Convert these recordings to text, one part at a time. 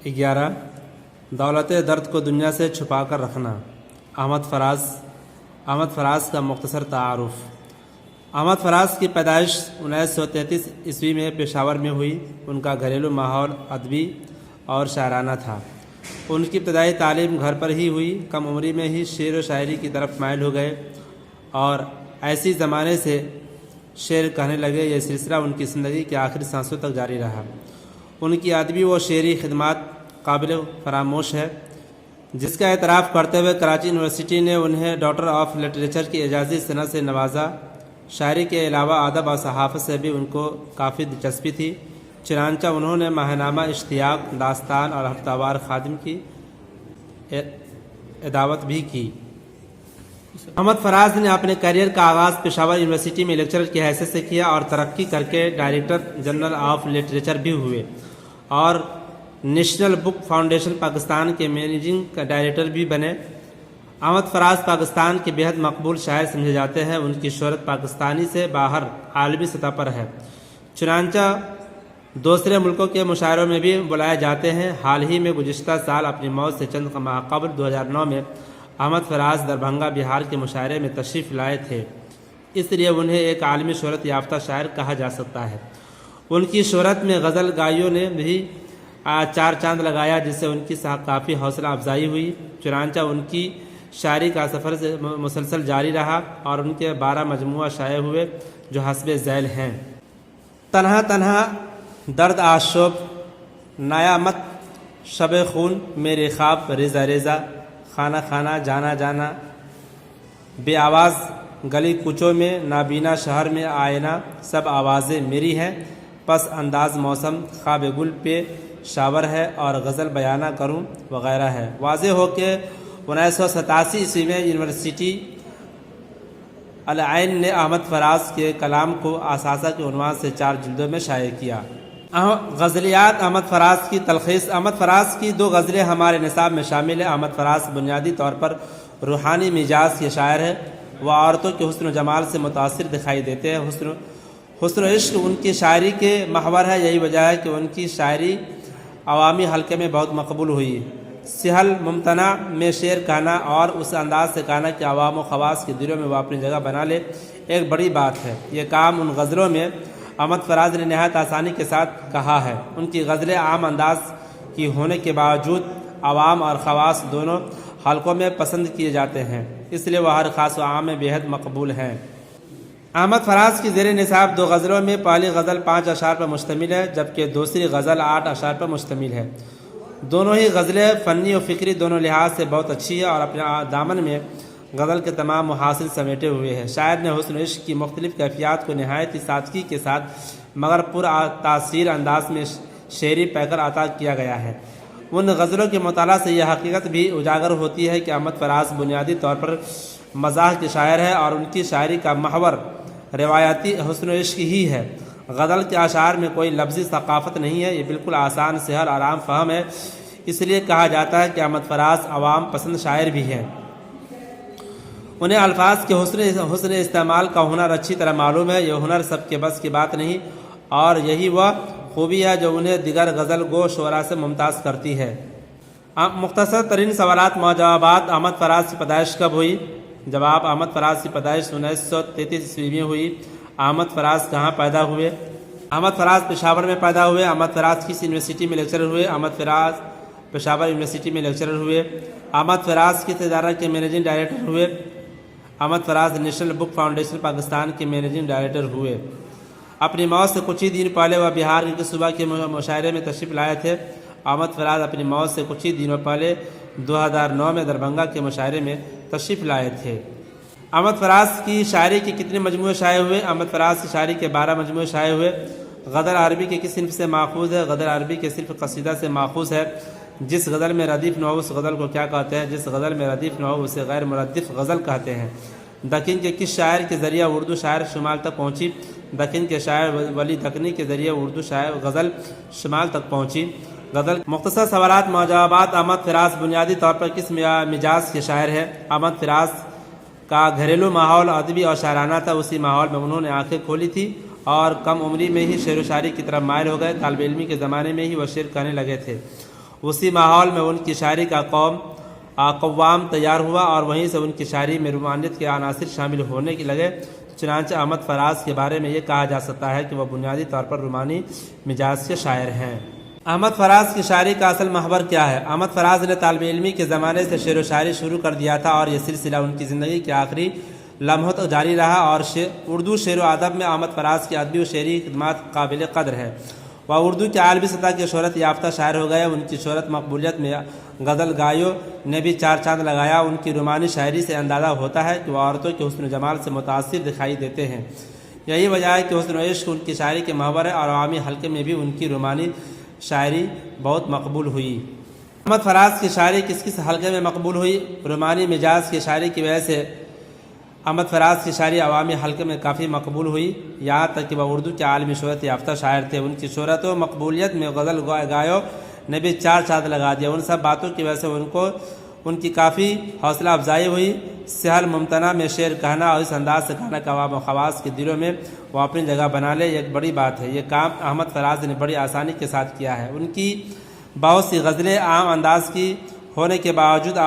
11 دولت درد کو دنیا سے چھپا کر رکھنا۔ احمد فراز کا مختصر تعارف۔ احمد فراز کی پیدائش 1933 عیسوی میں پشاور میں ہوئی۔ ان کا گھریلو ماحول ادبی اور شاعرانہ تھا۔ ان کی ابتدائی تعلیم گھر پر ہی ہوئی۔ کم عمری میں ہی شعر و شاعری کی طرف مائل ہو گئے اور ایسی زمانے سے شعر کہنے لگے۔ یہ سلسلہ ان کی زندگی کے آخری سانسوں تک جاری رہا۔ ان کی ادبی و شعری خدمات قابل فراموش ہے، جس کا اعتراف کرتے ہوئے کراچی یونیورسٹی نے انہیں ڈاکٹر آف لٹریچر کی اعزازی سند سے نوازا۔ شاعری کے علاوہ ادب اور صحافت سے بھی ان کو کافی دلچسپی تھی، چنانچہ انہوں نے ماہنامہ اشتیاق، داستان اور ہفتہ وار خادم کی اداوت بھی کی۔ احمد فراز نے اپنے کیریئر کا آغاز پشاور یونیورسٹی میں لیکچرر کی حیثیت سے کیا اور ترقی کر کے ڈائریکٹر جنرل آف لٹریچر بھی ہوئے اور نیشنل بک فاؤنڈیشن پاکستان کے مینیجنگ ڈائریکٹر بھی بنے۔ احمد فراز پاکستان کے بے حد مقبول شاعر سمجھے جاتے ہیں۔ ان کی شہرت پاکستانی سے باہر عالمی سطح پر ہے، چنانچہ دوسرے ملکوں کے مشاعروں میں بھی بلائے جاتے ہیں۔ حال ہی میں گزشتہ سال اپنی موت سے چند ماہ قبل 2009 میں احمد فراز دربھنگہ بہار کے مشاعرے میں تشریف لائے تھے، اس لیے انہیں ایک عالمی شہرت یافتہ شاعر کہا جا سکتا ہے۔ ان کی شہرت میں غزل گائیوں نے بھی چار چاند لگایا، جس سے ان کی کافی حوصلہ افزائی ہوئی۔ چنانچہ ان کی شاعری کا سفر سے مسلسل جاری رہا اور ان کے 12 مجموعہ شائع ہوئے جو حسب ذیل ہیں: تنہا تنہا، درد آشوب، نیامت، شب خون، میرے خواب، ریزہ ریزہ، خانہ خانہ، جانا جانا، بے آواز، گلی کوچوں میں، نابینا شہر میں آئینہ، سب آوازیں میری ہیں، پس انداز موسم، خواب گل پہ شاور ہے اور غزل بیانہ کروں وغیرہ ہے۔ واضح ہو کہ 1987 عیسوی میں یونیورسٹی العین نے احمد فراز کے کلام کو اثاثہ کے عنوان سے 4 جلدوں میں شائع کیا۔ غزلیات احمد فراز کی تلخیص۔ احمد فراز کی 2 غزلیں ہمارے نصاب میں شامل ہیں۔ احمد فراز بنیادی طور پر روحانی مزاج کے شاعر ہیں۔ وہ عورتوں کے حسن و جمال سے متاثر دکھائی دیتے ہیں۔ حسن و عشق ان کی شاعری کے محور ہے۔ یہی وجہ ہے کہ ان کی شاعری عوامی حلقے میں بہت مقبول ہوئی۔ سہل ممتنع میں شعر کہنا اور اس انداز سے کہنا کہ عوام و خواص کے دلوں میں وہ اپنی جگہ بنا لے، ایک بڑی بات ہے۔ یہ کام ان غزلوں میں احمد فراز نے نہایت آسانی کے ساتھ کہا ہے۔ ان کی غزلیں عام انداز کی ہونے کے باوجود عوام اور خواص دونوں حلقوں میں پسند کیے جاتے ہیں، اس لیے وہ ہر خاص و عام میں بے حد مقبول ہیں۔ احمد فراز کی زیر نصاب 2 غزلوں میں پہلی غزل 5 اشعار پر مشتمل ہے، جبکہ دوسری غزل 8 اشعار پر مشتمل ہے۔ دونوں ہی غزلیں فنی و فکری دونوں لحاظ سے بہت اچھی ہے اور اپنے دامن میں غزل کے تمام محاسن سمیٹے ہوئے ہیں۔ شاعر نے حسن و عشق کی مختلف کیفیات کو نہایت ہی سادگی کے ساتھ مگر پر تاثیر انداز میں شعری پیکر عطا کیا گیا ہے۔ ان غزلوں کے مطالعہ سے یہ حقیقت بھی اجاگر ہوتی ہے کہ احمد فراز بنیادی طور پر مزاح کے شاعر ہے اور ان کی شاعری کا محور روایتی حسن و عشق ہی ہے۔ غزل کے اشعار میں کوئی لفظی ثقافت نہیں ہے، یہ بالکل آسان سہل اور عام فہم ہے۔ اس لیے کہا جاتا ہے کہ احمد فراز عوام پسند شاعر بھی ہیں۔ انہیں الفاظ کے حسن استعمال کا ہنر اچھی طرح معلوم ہے۔ یہ ہنر سب کے بس کی بات نہیں اور یہی وہ خوبی ہے جو انہیں دیگر غزل گو شعراء سے ممتاز کرتی ہے۔ مختصر ترین سوالات و جوابات۔ احمد فراز کی پیدائش کب ہوئی؟ جواب: احمد فراز کی پیدائش 1933 عیسوی میں ہوئی۔ احمد فراز کہاں پیدا ہوئے؟ احمد فراز پشاور میں پیدا ہوئے۔ احمد فراز کس یونیورسٹی میں لیکچرر ہوئے؟ احمد فراز پشاور یونیورسٹی میں لیکچرر ہوئے۔ احمد فراز کس ادارہ کے مینیجنگ ڈائریکٹر ہوئے؟ احمد فراز نیشنل بک فاؤنڈیشن پاکستان کے مینیجنگ ڈائریکٹر ہوئے۔ اپنی موت سے کچھ ہی دن پہلے وہ بہار کے صوبہ کے مشاعرے میں تشریف لائے تھے۔ احمد فراز اپنی موت سے کچھ ہی دنوں پہلے 2009 میں دربھنگہ کے مشاعرے میں تشریف لائے تھے۔ احمد فراز کی شاعری کے کتنے مجموعے شائع ہوئے؟ احمد فراز کی شاعری کے 12 مجموعے شائع ہوئے۔ غزل عربی کے کس صنف سے ماخوذ ہے؟ غزل عربی کے صرف قصیدہ سے ماخوذ ہے۔ جس غزل میں ردیف نہ ہو اس غزل کو کیا کہتے ہیں؟ جس غزل میں ردیف نہ ہو اسے غیر مردف غزل کہتے ہیں۔ دکن کے کس شاعر کے ذریعہ اردو شاعر شمال تک پہنچی؟ دکن کے شاعر ولی دکنی کے ذریعے اردو شاعر غزل شمال تک پہنچی۔ غزل مختصر سوالات و جوابات۔ احمد فراز بنیادی طور پر کس مزاج کے شاعر ہیں؟ احمد فراز کا گھریلو ماحول ادبی اور شاعرانہ تھا۔ اسی ماحول میں انہوں نے آنکھیں کھولی تھی اور کم عمری میں ہی شعر و شاعری کی طرف مائل ہو گئے۔ طالب علمی کے زمانے میں ہی وہ شعر کہنے لگے تھے۔ اسی ماحول میں ان کی شاعری کا قوام تیار ہوا اور وہیں سے ان کی شاعری میں رومانیت کے عناصر شامل ہونے کی لگے۔ چنانچہ احمد فراز کے بارے میں یہ کہا جا سکتا ہے کہ وہ بنیادی طور پر رومانی مزاج کے شاعر ہیں۔ احمد فراز کی شاعری کا اصل محور کیا ہے؟ احمد فراز نے طالب علمی کے زمانے سے شعر و شاعری شروع کر دیا تھا اور یہ سلسلہ ان کی زندگی کے آخری لمحوں تک جاری رہا، اور اردو شعر و ادب میں احمد فراز کی ادبی و شعری خدمات قابل قدر ہے۔ وہ اردو کے عالمی سطح کے شہرت یافتہ شاعر ہو گئے۔ ان کی شہرت مقبولیت میں غزل گایوں نے بھی چار چاند لگایا۔ ان کی رومانی شاعری سے اندازہ ہوتا ہے کہ وہ عورتوں کے حسن و جمال سے متاثر دکھائی دیتے ہیں۔ یہی وجہ ہے کہ حسن و عشق ان کی شاعری کے محور ہے اور عوامی حلقے میں بھی ان کی رومانی شاعری بہت مقبول ہوئی۔ احمد فراز کی شاعری کس کس حلقے میں مقبول ہوئی؟ رومانی مزاج کی شاعری کی وجہ سے احمد فراز کی شاعری عوامی حلقے میں کافی مقبول ہوئی، یہاں تک کہ وہ اردو کے عالمی شہرت یافتہ شاعر تھے۔ ان کی شہرت و مقبولیت میں غزل گایوں نے بھی چار چاند لگا دیا۔ ان سب باتوں کی وجہ سے ان کی کافی حوصلہ افزائی ہوئی۔ سہل ممتنع میں شعر کہنا اور اس انداز سے کہنا کہ عوام و خواص کے دلوں میں وہ اپنی جگہ بنا لے، یہ ایک بڑی بات ہے۔ یہ کام احمد فراز نے بڑی آسانی کے ساتھ کیا ہے۔ ان کی بہت سی غزلیں عام انداز کی ہونے کے باوجود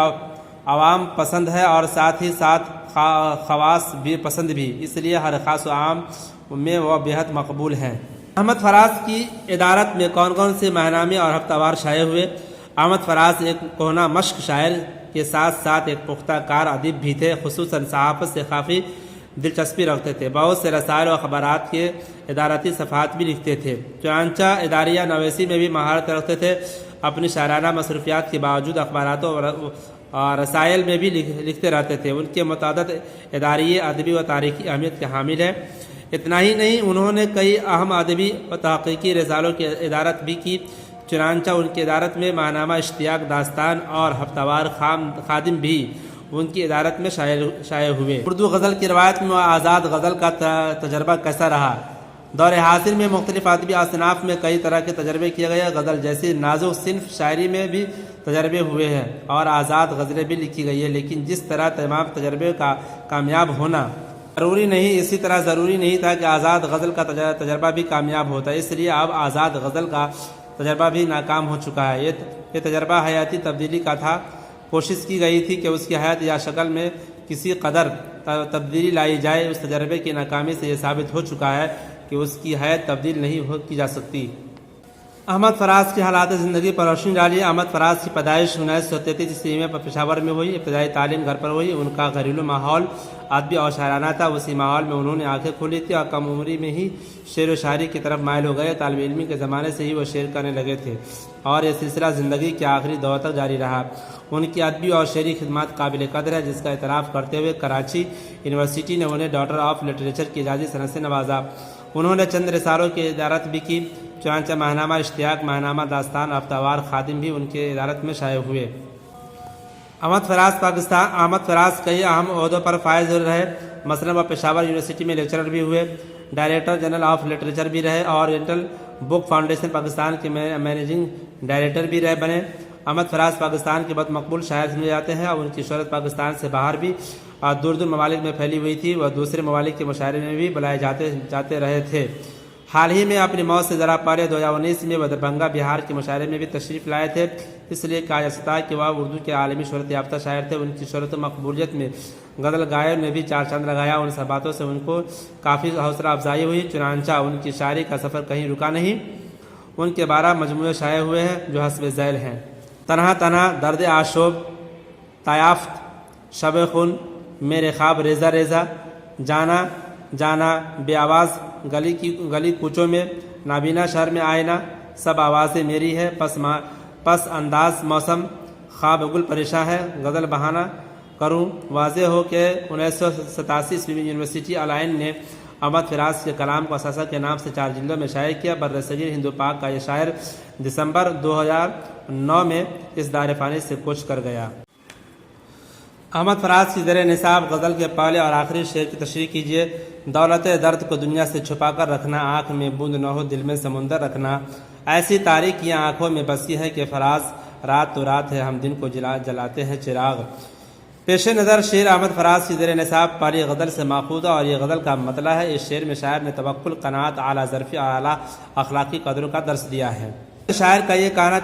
عوام پسند ہے اور ساتھ ہی ساتھ خواص بھی پسند بھی، اس لیے ہر خاص و عام میں وہ بےحد مقبول ہیں۔ احمد فراز کی ادارت میں کون کون سے ماہنامے اور ہفتہ وار شائع ہوئے؟ احمد فراز ایک کہنہ مشق شاعر کے ساتھ ساتھ ایک پختہ کار ادیب بھی تھے، خصوصاً صحافت سے کافی دلچسپی رکھتے تھے۔ بہت سے رسائل و اخبارات کے ادارتی صفحات بھی لکھتے تھے، چنانچہ اداریہ نویسی میں بھی مہارت رکھتے تھے۔ اپنی شاعرانہ مصروفیات کے باوجود اخبارات اور رسائل میں بھی لکھتے رہتے تھے۔ ان کے متعدد اداریے ادبی و تاریخی اہمیت کے حامل ہیں۔ اتنا ہی نہیں، انہوں نے کئی اہم ادبی و تحقیقی رسالوں کی ادارت بھی کی، چنانچہ ان کی ادارت میں ماہنامہ اشتیاق، داستان اور ہفتہ وار خادم بھی ان کی ادارت میں شائع ہوئے۔ اردو غزل کی روایت میں آزاد غزل کا تجربہ کیسا رہا؟ دور حاضر میں مختلف ادبی اصناف میں کئی طرح کے تجربے کیے گئے۔ غزل جیسی نازک صنف شاعری میں بھی تجربے ہوئے ہیں اور آزاد غزلیں بھی لکھی گئی ہیں، لیکن جس طرح تمام تجربے کا کامیاب ہونا ضروری نہیں، اسی طرح ضروری نہیں تھا کہ آزاد غزل کا تجربہ بھی کامیاب ہوتا ہے، اس لیے اب آزاد غزل کا تجربہ بھی ناکام ہو چکا ہے۔ یہ تجربہ حیاتی تبدیلی کا تھا۔ کوشش کی گئی تھی کہ اس کی حیات یا شکل میں کسی قدر تبدیلی لائی جائے۔ اس تجربے کی ناکامی سے یہ ثابت ہو چکا ہے کہ اس کی حیات تبدیل نہیں کی جا سکتی۔ احمد فراز کی حالات زندگی پر روشنی ڈالی۔ احمد فراز کی پیدائش 1933 عیسوی میں پشاور میں ہوئی۔ ابتدائی تعلیم گھر پر ہوئی۔ ان کا گھریلو ماحول ادبی اور شاعرانہ تھا۔ اسی ماحول میں انہوں نے آنکھیں کھولی تھی اور کم عمری میں ہی شعر و شاعری کی طرف مائل ہو گئے۔ طالب علمی کے زمانے سے ہی وہ شعر کرنے لگے تھے اور یہ سلسلہ زندگی کے آخری دور تک جاری رہا۔ ان کی ادبی اور شعری خدمات قابل قدر ہے، جس کا اعتراف کرتے ہوئے کراچی یونیورسٹی نے انہیں ڈاکٹر آف لٹریچر کی اعزازی سند سے نوازا۔ انہوں نے چند رسالوں کی ادارت بھی کی، چنانچہ ماہنامہ اشتیاق، ماہنامہ داستان، ہفتہ وار خادم بھی ان کے ادارت میں شائع ہوئے۔ احمد فراز کئی اہم عہدوں پر فائز رہے، مثلاً وہ پشاور یونیورسٹی میں لیکچرر بھی ہوئے، ڈائریکٹر جنرل آف لٹریچر بھی رہے اور انٹل بک فاؤنڈیشن پاکستان کے مینیجنگ ڈائریکٹر بھی بنے۔ احمد فراز پاکستان کے بہت مقبول شاعر سمجھے جاتے ہیں اور ان کی شہرت پاکستان سے باہر بھی اور دور دور ممالک میں پھیلی ہوئی تھی۔ وہ دوسرے ممالک کے مشاعرے میں بھی بلائے جاتے رہے تھے۔ حال ہی میں اپنی موت سے ذرا پہلے 2019 میں وہ دربھنگہ بہار کے مشاعرے میں بھی تشریف لائے تھے، اس لیے کہا جا سکتا ہے کہ وہ اردو کے عالمی شہرت یافتہ شاعر تھے۔ ان کی شہرت و مقبولیت میں غزل گایوں نے بھی چار چاند لگایا۔ ان سب باتوں سے ان کو کافی حوصلہ افزائی ہوئی، چنانچہ ان کی شاعری کا سفر کہیں رکا نہیں۔ ان کے 12 مجموعے شائع ہوئے ہیں جو حسب ذیل ہیں: تنہا تنہا، درد آشوب، طیافت، شب خون، میرے خواب ریزہ ریزہ، جانا جانا، بے آواز، گلی کوچوں میں، نابینا شہر میں آئینہ، سب آوازیں میری ہے، پس انداز موسم، خواب گل پریشاں ہے، غزل بہانہ کروں۔ واضح ہو کہ 1987 عیسوی میں یونیورسٹی الائن نے احمد فراز کے کلام کو اثاثہ کے نام سے 4 جلدوں میں شائع کیا۔ برصغیر ہند و پاک کا یہ شاعر دسمبر 2009 میں اس دار فانی سے کوچ کر گیا۔ احمد فراز کی زیر نصاب غزل کے پہلے اور آخری شعر کی تشریح کیجیے۔ دولت درد کو دنیا سے چھپا کر رکھنا، آنکھ میں بوند نہ ہو دل میں سمندر رکھنا، ایسی تاریکیاں آنکھوں میں بسی ہے کہ فراز رات تو رات ہے، ہم دن کو جلاتے ہیں چراغ۔ پیش نظر شعر احمد فراز کی زیر نصاب پہلی غزل سے ماخوذ اور یہ غزل کا مطلع ہے۔ اس شعر میں شاعر نے توکل، قناعت، اعلیٰ ظرفی اور اعلیٰ اخلاقی قدروں کا درس دیا ہے۔ شاعر کا یہ کہنا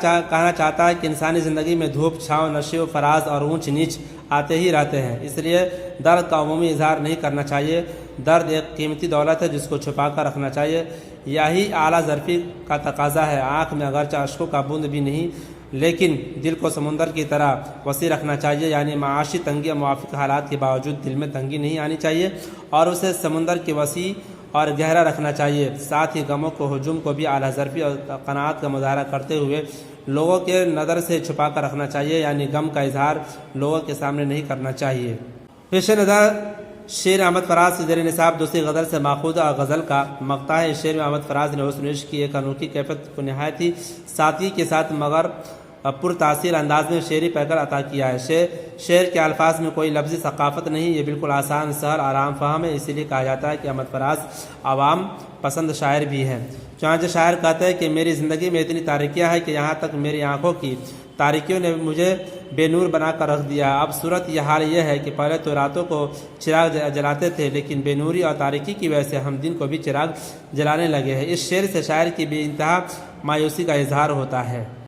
چاہتا ہے کہ انسانی زندگی میں دھوپ چھاؤں نشو و فراز اور اونچ نیچ آتے ہی رہتے ہیں، اس لیے درد کا عمومی اظہار نہیں کرنا چاہیے۔ درد ایک قیمتی دولت ہے جس کو چھپا کر رکھنا چاہیے، یہی اعلیٰ ظرفی کا تقاضا ہے۔ آنکھ میں اگرچہ اشکوں کا بوند بھی نہیں، لیکن دل کو سمندر کی طرح وسیع رکھنا چاہیے، یعنی معاشی تنگی اور موافق حالات کے باوجود دل میں تنگی نہیں آنی چاہیے اور اسے سمندر کی وسیع اور گہرا رکھنا چاہیے۔ ساتھ ہی غموں کو ہجوم کو بھی اعلیٰ ظرفی اور قناعت کا مظاہرہ کرتے ہوئے لوگوں کے نظر سے چھپا کر رکھنا چاہیے، یعنی غم کا اظہار لوگوں کے سامنے نہیں کرنا چاہیے۔ پیش نظر شعر احمد فراز سے زیر نصاب دوسری غزل سے ماخوذ اور غزل کا مقطع ہے۔ اس شعر میں احمد فراز نے حسن عشق کی ایک انوکھی کیفیت کو نہایت ہی سادگی کے ساتھ مگر پر تاثیر انداز میں شعری پیکر عطا کیا ہے۔ شعر کے الفاظ میں کوئی لفظی ثقافت نہیں، یہ بالکل آسان سہل آرام فہم ہے، اسی لیے کہا جاتا ہے کہ احمد فراز عوام پسند شاعر بھی ہیں۔ چنانچہ شاعر کہتے ہیں کہ میری زندگی میں اتنی تاریکیاں ہیں کہ یہاں تک میری آنکھوں کی تاریکیوں نے مجھے بے نور بنا کر رکھ دیا۔ اب صورت یہ حال یہ ہے کہ پہلے تو راتوں کو چراغ جلاتے تھے، لیکن بے نوری اور تاریکی کی وجہ سے ہم دن کو بھی چراغ جلانے لگے ہیں۔ اس شعر سے شاعر کی بے انتہا مایوسی کا اظہار ہوتا ہے۔